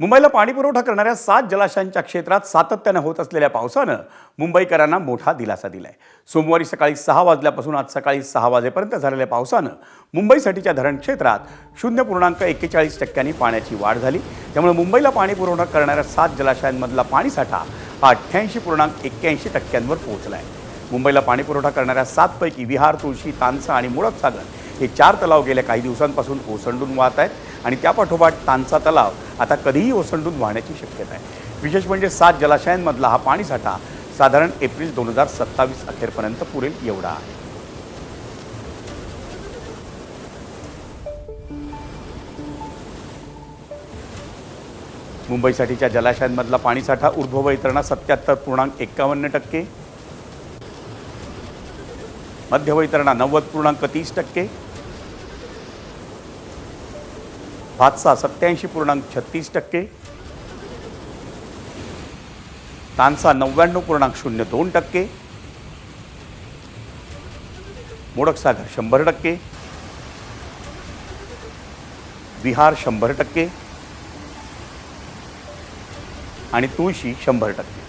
मुंबईला पाणीपुरवठा करणाऱ्या 7 जलाशयांच्या क्षेत्रात सातत्यानं होत असलेल्या पावसानं मुंबईकरांना मोठा दिलासा दिलाय। सोमवारी सकाळी 6 वाजल्यापासून आज सकाळी 6 वाजेपर्यंत झालेल्या पावसानं मुंबईसाठीच्या धरण क्षेत्रात 0.41% पाण्याची वाढ झाली। त्यामुळे मुंबईला पाणीपुरवठा करणाऱ्या 7 जलाशयांमधला पाणीसाठा हा 88.81%वर पोहोचलाय। मुंबईला पाणीपुरवठा करणाऱ्या 7 पैकी विहार, तुळशी, तानसा आणि मुळक सागर हे 4 तलाव गेल्या काही दिवसांपासून ओसंडून वाहत आहेत आणि त्यापाठोपाठ तानसा तलाव आता कधीही ओसंडून वाहण्याची शक्यता आहे। विशेष म्हणजे 7 जलाशयांमधला हा पाणीसाठा साधारण एप्रिल 2027 अखेरपर्यंत पुरेल एवढा आहे। मुंबईसाठीच्या जलाशयांमधला पाणीसाठा ऊर्ध्व वैतरणा 77.51%, मध्य वैतरणा 90.30%, भातसा 87.36%, तानसा 99.02%, मोडकसागर 100%, विहार 100% आणि तुळशी 100%।